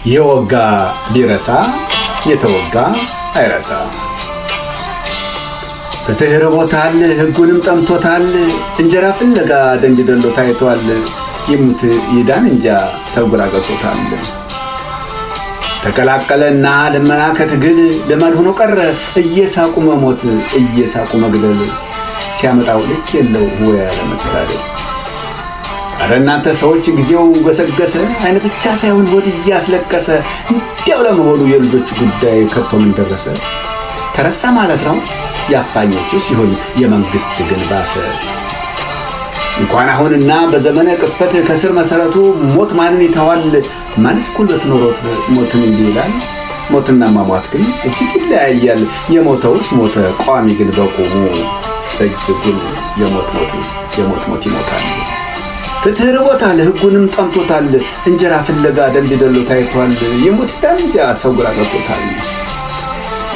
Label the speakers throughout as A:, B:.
A: የወጋ ቢረሳ የተወጋ አይረሳ። ፍትህ ርቦታል ሕጉንም ጠምቶታል። እንጀራ ፍለጋ ደንጅደሎ ታይቷል። ይሙት ይዳን እንጃ ሰው ግራ ገብቶታል። ተቀላቀለና ልመና ከትግል ልማድ ሆኖ ቀረ። እየሳቁ መሞት እየሳቁ መግደል ሲያመጣው ልክ የለው ወይ ያለመታደል። አረ እናንተ ሰዎች ጊዜው ገሰገሰ። አይነ ብቻ ሳይሆን ወድ እያስለቀሰ እንዲያው ለመሆኑ የልጆች ጉዳይ ከቶ ምን ደረሰ? ተረሳ ማለት ነው ያፋኞቹ ሲሆን የመንግስት ግን ባሰ። እንኳን አሁንና በዘመነ ቅስፈት ከስር መሰረቱ ሞት ማንን ይተዋል? ማንስ ጉልበት ኖሮት ሞትን እንዲህ ይላል? ሞትና ማሟት ግን እጅግ ይለያያል። የሞተውስ ሞተ ቋሚ ግን በቆሙ እጅጉን የሞት ሞት ይሞታል። ፍትህ ርቦታል ሕጉንም ጠምቶታል። እንጀራ ፍለጋ ደንድደሎ ታይቷል። ይሙት ዳንጃ ሰው ግራ ገብቶታል።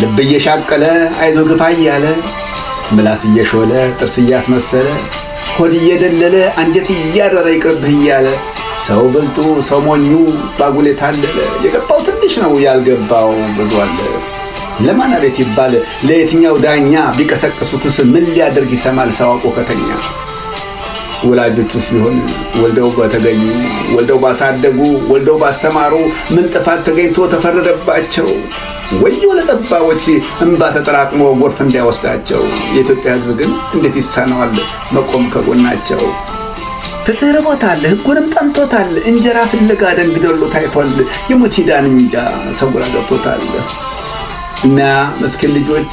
A: ልብ እየሻቀለ አይዞ ግፋ እያለ ምላስ እየሾለ ጥርስ እያስመሰለ ሆድ እየደለለ አንጀት እያረረ ይቅርብህ እያለ ሰው ብልጡ ሰው ሞኙ ባጉል የታለለ የገባው ትንሽ ነው ያልገባው ብዙ አለ። ለማን አቤት ይባል ለየትኛው ዳኛ? ቢቀሰቅሱትስ ምን ሊያደርግ ይሰማል ሰው አውቆ ከተኛ? ወላጆቹስ ቢሆን ወልደው በተገኙ ወልደው ባሳደጉ ወልደው ባስተማሩ ምን ጥፋት ተገኝቶ ተፈረደባቸው? ወዮ ለጠባቦች እንባ ተጠራቅሞ ጎርፍ እንዳይወስዳቸው። የኢትዮጵያ ሕዝብ ግን እንዴት ይሳነዋል መቆም ከጎናቸው? ፍትህ ርቦታል ሕጉንም ጠምቶታል። እንጀራ ፍለጋ ደንግደሎ ታይቷል። ይሙት ይዳን እንጃ ሰው ግራ ገብቶታል። እና መስኪን ልጆች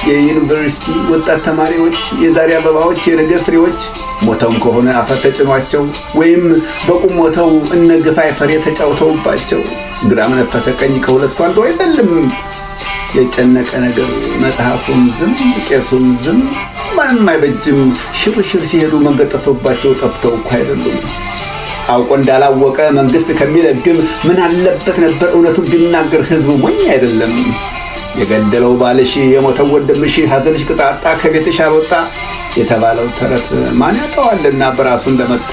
A: የዩኒቨርሲቲ ወጣት ተማሪዎች የዛሬ አበባዎች የነገ ፍሬዎች ሞተውም ከሆነ አፈር ተጭኗቸው ወይም በቁም ሞተው እነ ግፋይ ፈሬ ተጫውተውባቸው ግራ መነፈሰ ቀኝ ከሁለቱ አንዱ አይደለም። የጨነቀ ነገር መጽሐፉም ዝም ቄሱም ዝም ማንም አይበጅም። ሽርሽር ሲሄዱ መንገድ ጠፍቶባቸው ጠፍተው እኮ አይደሉም። አውቆ እንዳላወቀ መንግስት ከሚለግም ምን አለበት ነበር እውነቱን ቢናገር። ህዝቡ ሞኝ አይደለም። የገደለው ባልሽ የሞተው ወንድምሽ ሐዘንሽ ቅጣጣ ከቤትሽ አልወጣ የተባለው ተረት ማን ያውቀዋልና በራሱ እንደመጣ።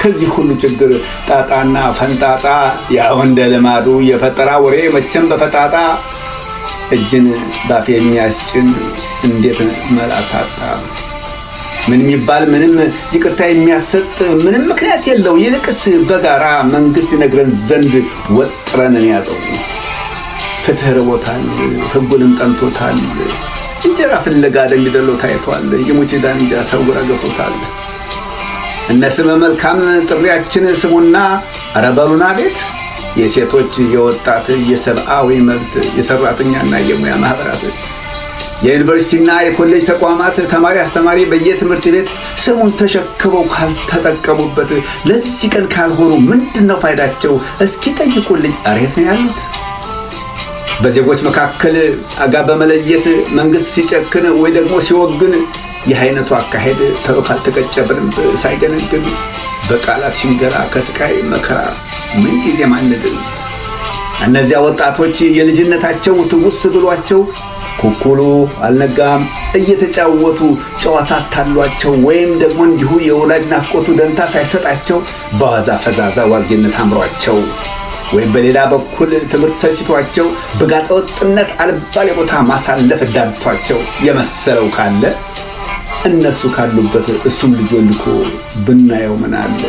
A: ከዚህ ሁሉ ችግር ጣጣና ፈንጣጣ ያው እንደ ልማዱ የፈጠራ ወሬ መቼም በፈጣጣ እጅን ባፍ የሚያስጭን እንዴት መላታጣ። ምን የሚባል ምንም ይቅርታ የሚያሰጥ ምንም ምክንያት የለው። ይልቅስ በጋራ መንግስት ይነግረን ዘንድ ወጥረን ያዘው። ፍትህ ርቦታል ሕጉንም ጠምቶታል። እንጀራ ፍለጋ ደንግደሎ ታይቷል። ይሙት ይዳን እንጃ ሰው ግራ ገብቶታል። እነ ስመ መልካም ጥሪያችን ስሙና ኧረ በሉና ቤት የሴቶች የወጣት የሰብአዊ መብት የሰራተኛና የሙያ ማህበራት የዩኒቨርሲቲና የኮሌጅ ተቋማት ተማሪ አስተማሪ በየትምህርት ቤት ስሙን ተሸክመው ካልተጠቀሙበት ለዚህ ቀን ካልሆኑ ምንድነው ፋይዳቸው? እስኪ ጠይቁልኝ። አሬት ነው ያሉት። በዜጎች መካከል አጋ በመለየት መንግስት ሲጨክን ወይ ደግሞ ሲወግን ይህ አይነቱ አካሄድ ተሎ ካልተቀጨ በደንብ ሳይገነግን በቃላት ሽንገላ ከስቃይ መከራ ምን ጊዜ ማንድን። እነዚያ ወጣቶች የልጅነታቸው ትውስ ብሏቸው ኩኩሉ አልነጋም እየተጫወቱ ጨዋታ ታሏቸው ወይም ደግሞ እንዲሁ የወላጅ ናፍቆቱ ደንታ ሳይሰጣቸው በዋዛ ፈዛዛ ዋልጌነት አምሯቸው ወይም በሌላ በኩል ትምህርት ሰልችቷቸው በጋጠ ወጥነት አልባሌ ቦታ ማሳለፍ ዳብቷቸው የመሰለው ካለ እነሱ ካሉበት እሱም ልጆ ልኮ ብናየው ምን አለ?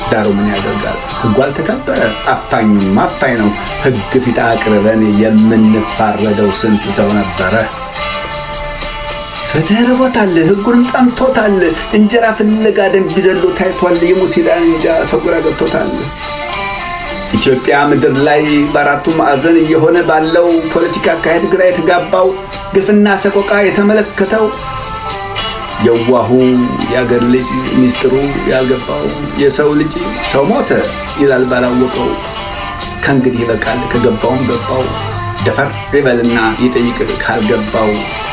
A: ዳሩ ምን ያደርጋል? ሕጉ አልተከበረ አፋኙም አፋኝ ነው። ሕግ ፊት አቅርበን የምንፋረደው ስንት ሰው ነበረ። ፍትህ ርቦታል ሕጉንም ጠምቶታል። እንጀራ ፍለጋ ደንግደሎ ታይቷል። ይሙት ይዳን እንጃ ሰው ግራ ገብቶታል። ኢትዮጵያ ምድር ላይ በአራቱ ማዕዘን እየሆነ ባለው ፖለቲካ አካሄድ ግራ የተጋባው ግፍና ሰቆቃ የተመለከተው የዋሁ የአገር ልጅ ሚስጥሩ ያልገባው የሰው ልጅ ሰው ሞተ ይላል ባላወቀው። ከእንግዲህ ይበቃል ከገባውም ገባው ደፈር ይበልና ይጠይቅ ካልገባው።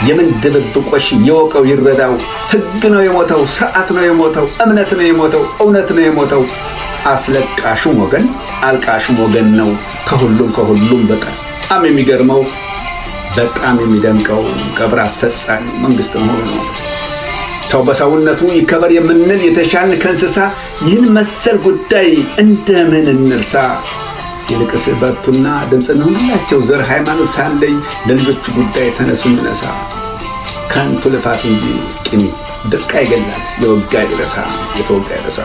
A: የምን ድብብቆሽ የወቀው ይረዳው። ሕግ ነው የሞተው፣ ስርዓት ነው የሞተው፣ እምነት ነው የሞተው፣ እውነት ነው የሞተው። አስለቃሹም ወገን አልቃሹም ወገን ነው። ከሁሉም በጣም የሚገርመው በጣም የሚደንቀው ቀብር አስፈጻሚ መንግስት መሆኑ ነው። ሰው በሰውነቱ ይከበር የምንል የተሻልን ከእንስሳ ይህን መሰል ጉዳይ እንደምን እንርሳ? ይልቅስ በርቱና ድምፅ እንሁንላቸው። ዘር ሃይማኖት ሳንለይ ለልጆቹ ጉዳይ ተነሱ እንነሳ። ከንቱ ልፋት እንጂ ቂም ድርቅ አይገላት፣ የወጋ ይረሳ፣ የተወጋ ይረሳ።